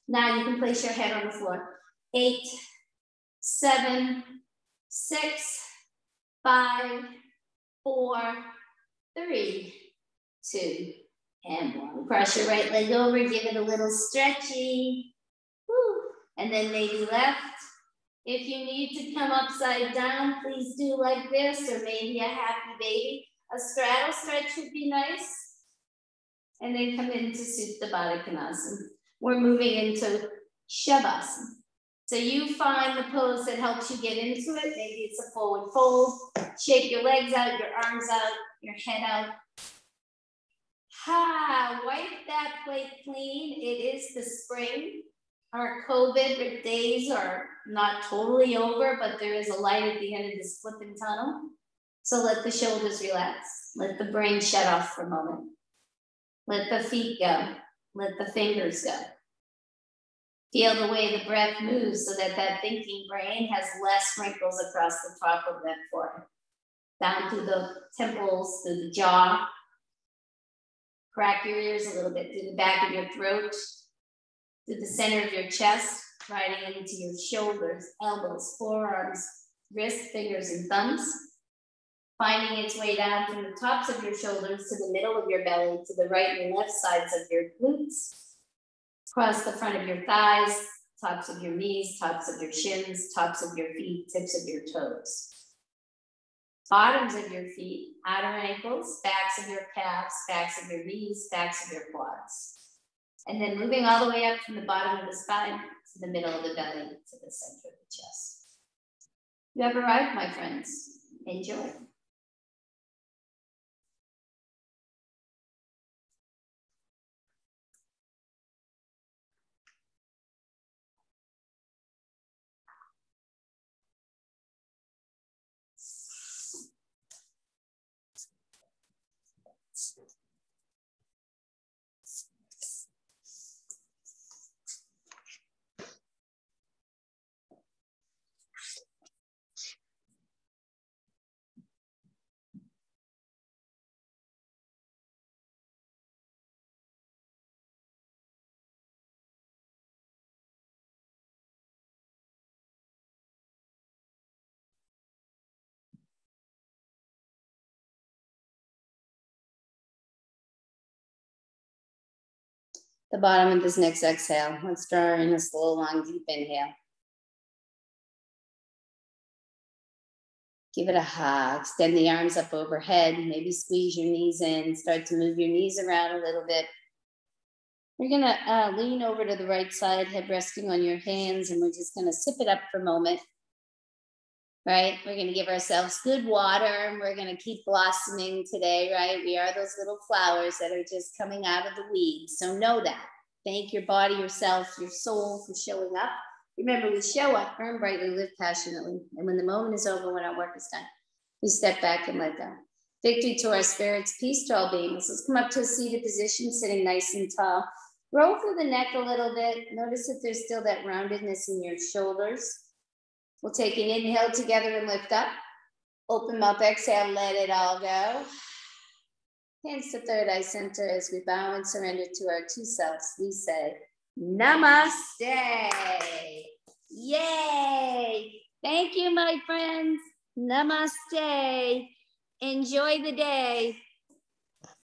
9, you can place your head on the floor. 8, 7, 6, 5, 4, 3, 2, and 1. Cross your right leg over, give it a little stretchy. Woo. And then maybe left. If you need to come upside down, please do like this, or maybe a happy baby. A straddle stretch would be nice. And then come into Supta Baddha Konasana. We're moving into Shavasana. So you find the pose that helps you get into it. Maybe it's a forward fold. Shake your legs out, your arms out, your head out. Wipe that plate clean. It is the spring. Our COVID days are not totally over, but there is a light at the end of this flipping tunnel. So let the shoulders relax. Let the brain shut off for a moment. Let the feet go. Let the fingers go. Feel the way the breath moves so that that thinking brain has less wrinkles across the top of that forehead. Down through the temples, through the jaw. Crack your ears a little bit through the back of your throat, through the center of your chest, riding into your shoulders, elbows, forearms, wrists, fingers, and thumbs. Finding its way down from the tops of your shoulders to the middle of your belly, to the right and left sides of your glutes. Across the front of your thighs, tops of your knees, tops of your shins, tops of your feet, tips of your toes. Bottoms of your feet, outer ankles, backs of your calves, backs of your knees, backs of your quads. And then moving all the way up from the bottom of the spine to the middle of the belly, to the center of the chest. You have arrived, my friends. Enjoy. The bottom of this next exhale. Let's draw in a slow, long, deep inhale. Give it a hug. Extend the arms up overhead. Maybe squeeze your knees in. Start to move your knees around a little bit. We're going to lean over to the right side, head resting on your hands, and we're just going to sip it up for a moment. Right? We're going to give ourselves good water, and we're going to keep blossoming today, right? We are those little flowers that are just coming out of the weeds. So know that. Thank your body, yourself, your soul for showing up. Remember, we show up, earn brightly, live passionately. And when the moment is over, when our work is done, we step back and let go. Victory to our spirits, peace to all beings. Let's come up to a seated position, sitting nice and tall. Roll through the neck a little bit. Notice that there's still that roundedness in your shoulders. We'll take an inhale together and lift up. Open mouth, exhale, let it all go. Hands to third eye center as we bow and surrender to our two selves. We say, Namaste. Yay. Thank you, my friends. Namaste. Enjoy the day.